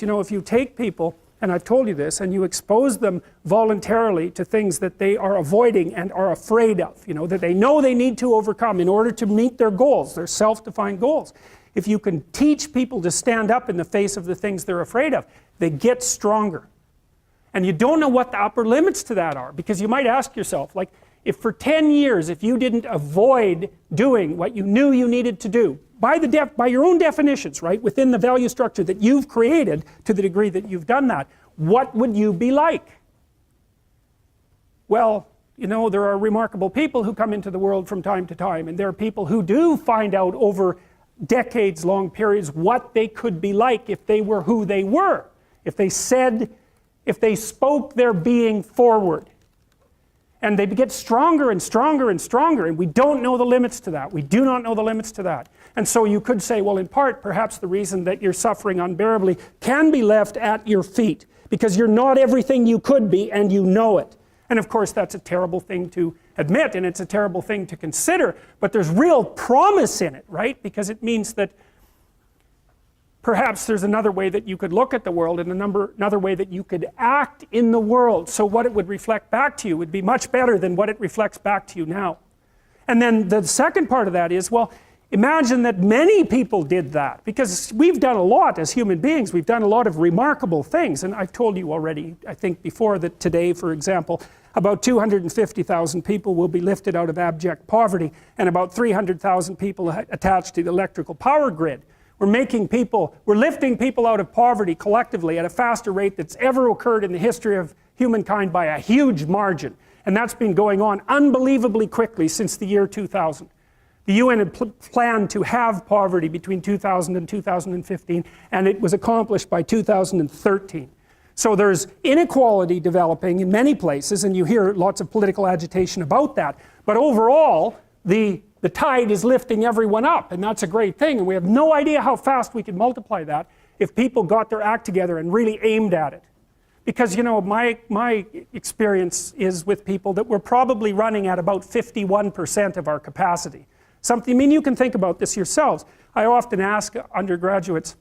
You know, if you take people, and I've told you this, and you expose them voluntarily to things that they are avoiding and are afraid of, you know, that they know they need to overcome in order to meet their goals, their self-defined goals. If you can teach people to stand up in the face of the things they're afraid of, they get stronger. And you don't know what the upper limits to that are, because you might ask yourself, like, if for 10 years, if you didn't avoid doing what you knew you needed to do, by your own definitions, right, within the value structure that you've created to the degree that you've done that, what would you be like? Well, you know, there are remarkable people who come into the world from time to time, and there are people who do find out over decades-long periods what they could be like if they were who they were, if they spoke their being forward. And they get stronger and stronger and stronger, and we don't know the limits to that. We do not know the limits to that. And so you could say, well, in part, perhaps the reason that you're suffering unbearably can be left at your feet, because you're not everything you could be, and you know it. And of course, that's a terrible thing to admit, and it's a terrible thing to consider, but there's real promise in it, right? Because it means that perhaps there's another way that you could look at the world, and another way that you could act in the world, so what it would reflect back to you would be much better than what it reflects back to you now. And then the second part of that is, well, imagine that many people did that, because we've done a lot as human beings. We've done a lot of remarkable things, and I've told you already, I think before, that today, for example, about 250,000 people will be lifted out of abject poverty, and about 300,000 people attached to the electrical power grid. We're lifting people out of poverty collectively at a faster rate that's ever occurred in the history of humankind by a huge margin. And that's been going on unbelievably quickly since the year 2000. The UN had planned to have poverty between 2000 and 2015, and it was accomplished by 2013. So there's inequality developing in many places, and you hear lots of political agitation about that. But overall, the tide is lifting everyone up, and that's a great thing, and we have no idea how fast we could multiply that if people got their act together and really aimed at it. Because, you know, my experience is with people that we're probably running at about 51% of our capacity. I mean, you can think about this yourselves. I often ask undergraduates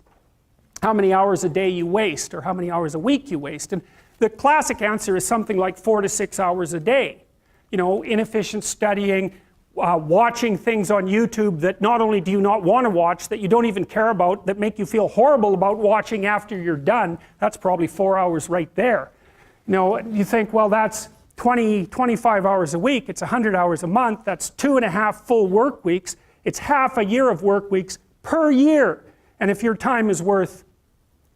how many hours a day you waste, or how many hours a week you waste, and the classic answer is something like 4 to 6 hours a day. You know, inefficient studying, watching things on YouTube that not only do you not want to watch, that you don't even care about, that make you feel horrible about watching after you're done. That's probably 4 hours right there. You know, you think, well, that's 25 hours a week, it's 100 hours a month, that's 2.5 full work weeks, it's half a year of work weeks per year. And if your time is worth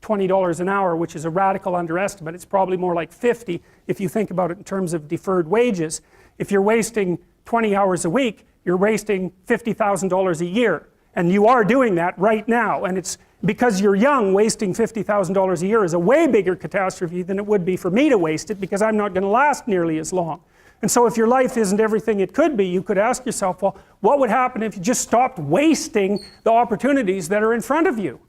$20 an hour, which is a radical underestimate, it's probably more like 50 if you think about it in terms of deferred wages. If you're wasting 20 hours a week, you're wasting $50,000 a year. And you are doing that right now. And it's because you're young, wasting $50,000 a year is a way bigger catastrophe than it would be for me to waste it, because I'm not going to last nearly as long. And so if your life isn't everything it could be, you could ask yourself, well, what would happen if you just stopped wasting the opportunities that are in front of you?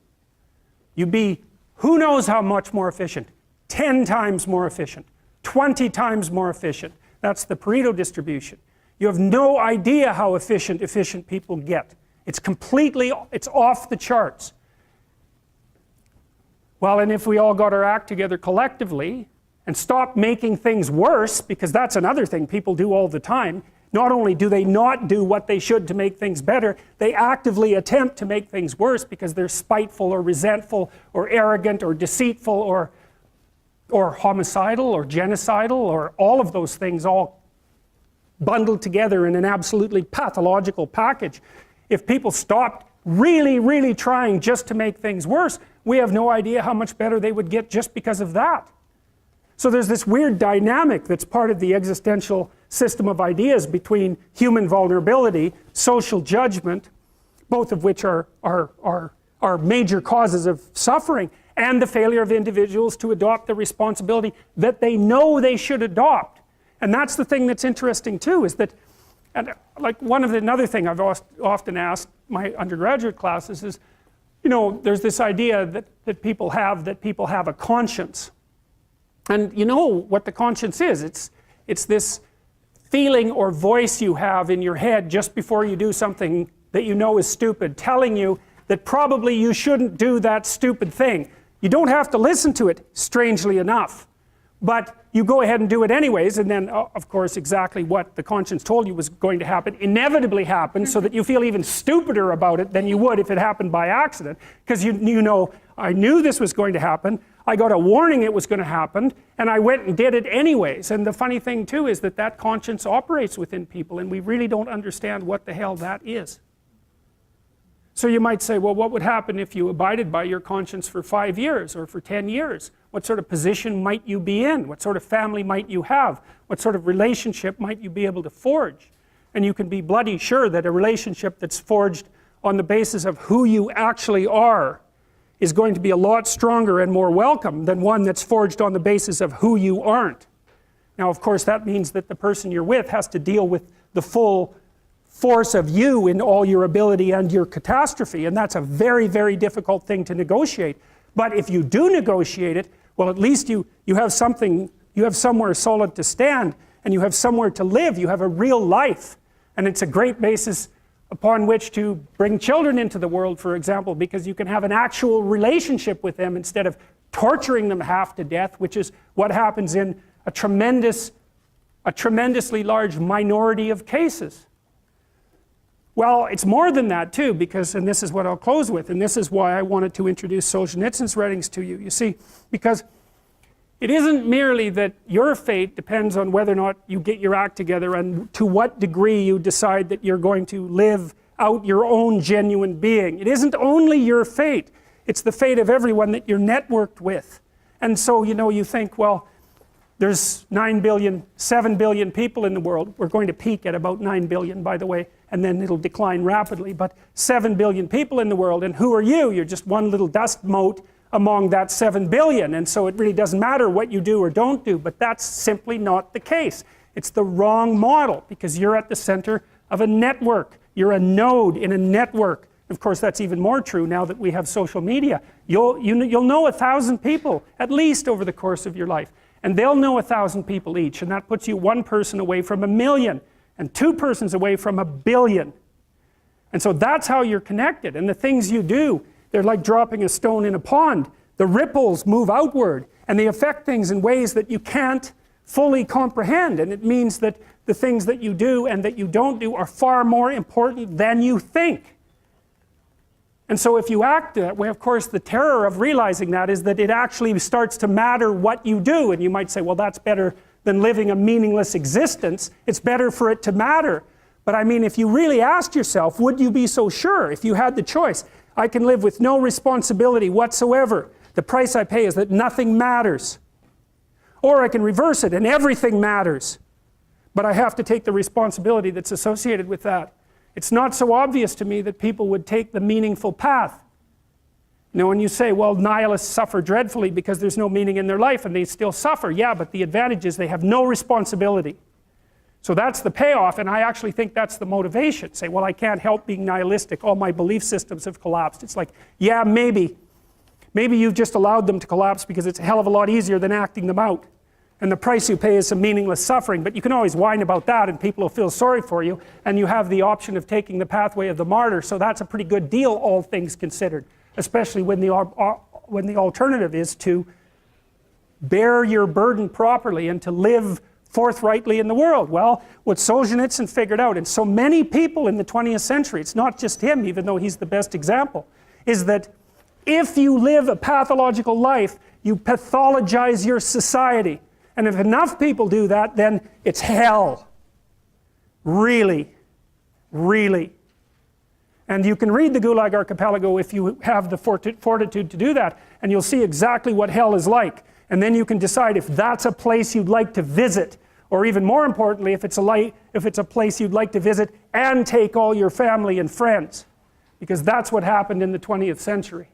You'd be, who knows how much more efficient? 10 times more efficient, 20 times more efficient. That's the Pareto distribution. You have no idea how efficient people get. It's off the charts. Well, and if we all got our act together collectively and stopped making things worse, because that's another thing people do all the time, not only do they not do what they should to make things better, they actively attempt to make things worse because they're spiteful or resentful or arrogant or deceitful or homicidal or genocidal, or all of those things all bundled together in an absolutely pathological package. If people stopped really, really trying just to make things worse, we have no idea how much better they would get just because of that. So there's this weird dynamic that's part of the existential system of ideas between human vulnerability, social judgment, both of which are major causes of suffering, and the failure of individuals to adopt the responsibility that they know they should adopt. And that's the thing that's interesting too, is that, and like another thing I've often asked my undergraduate classes is, you know, there's this idea that people have a conscience. And you know what the conscience is. It's this feeling or voice you have in your head just before you do something that you know is stupid, telling you that probably you shouldn't do that stupid thing. You don't have to listen to it, strangely enough. But you go ahead and do it anyways, and then, of course, exactly what the conscience told you was going to happen inevitably happens, so that you feel even stupider about it than you would if it happened by accident. Because you know, I knew this was going to happen, I got a warning it was going to happen, and I went and did it anyways. And the funny thing too is that that conscience operates within people, and we really don't understand what the hell that is. So you might say, well, what would happen if you abided by your conscience for 5 years or for 10 years? What sort of position might you be in? What sort of family might you have? What sort of relationship might you be able to forge? And you can be bloody sure that a relationship that's forged on the basis of who you actually are is going to be a lot stronger and more welcome than one that's forged on the basis of who you aren't. Now, of course, that means that the person you're with has to deal with the full force of you in all your ability and your catastrophe, and that's a very, very difficult thing to negotiate. But if you do negotiate it, well, at least you have something, you have somewhere solid to stand, and you have somewhere to live, you have a real life, and it's a great basis upon which to bring children into the world, for example, because you can have an actual relationship with them instead of torturing them half to death, which is what happens in a tremendously large minority of cases. Well, it's more than that too, because, and this is what I'll close with, and this is why I wanted to introduce Solzhenitsyn's writings to you. You see, because it isn't merely that your fate depends on whether or not you get your act together and to what degree you decide that you're going to live out your own genuine being. It isn't only your fate, it's the fate of everyone that you're networked with. And so, you know, you think, well, there's 9 billion, 7 billion people in the world. We're going to peak at about 9 billion, by the way, and then it'll decline rapidly. But 7 billion people in the world, and who are you? You're just one little dust mote among that 7 billion. And so it really doesn't matter what you do or don't do, but that's simply not the case. It's the wrong model, because you're at the center of a network. You're a node in a network. Of course, that's even more true now that we have social media. You'll know 1,000 people, at least, over the course of your life. And they'll know 1,000 people each, and that puts you one person away from 1 million, and 2 persons away from 1 billion. And so that's how you're connected. And the things you do, they're like dropping a stone in a pond. The ripples move outward, and they affect things in ways that you can't fully comprehend. And it means that the things that you do and that you don't do are far more important than you think. And so if you act that way, of course, the terror of realizing that is that it actually starts to matter what you do. And you might say, well, that's better than living a meaningless existence. It's better for it to matter. But I mean, if you really asked yourself, would you be so sure if you had the choice? I can live with no responsibility whatsoever. The price I pay is that nothing matters. Or I can reverse it and everything matters. But I have to take the responsibility that's associated with that. It's not so obvious to me that people would take the meaningful path. You know, when you say, well, nihilists suffer dreadfully because there's no meaning in their life and they still suffer. Yeah, but the advantage is they have no responsibility. So that's the payoff, and I actually think that's the motivation. Say, well, I can't help being nihilistic. All my belief systems have collapsed. It's like, yeah, maybe. Maybe you've just allowed them to collapse because it's a hell of a lot easier than acting them out. And the price you pay is some meaningless suffering, but you can always whine about that and people will feel sorry for you, and you have the option of taking the pathway of the martyr, so that's a pretty good deal, all things considered, especially when the alternative is to bear your burden properly and to live forthrightly in the world. Well, what Solzhenitsyn figured out, and so many people in the 20th century, it's not just him, even though he's the best example, is that if you live a pathological life, you pathologize your society. And if enough people do that, then it's hell. Really. Really. And you can read the Gulag Archipelago if you have the fortitude to do that, and you'll see exactly what hell is like. And then you can decide if that's a place you'd like to visit, or even more importantly, if it's a place you'd like to visit and take all your family and friends. Because that's what happened in the 20th century.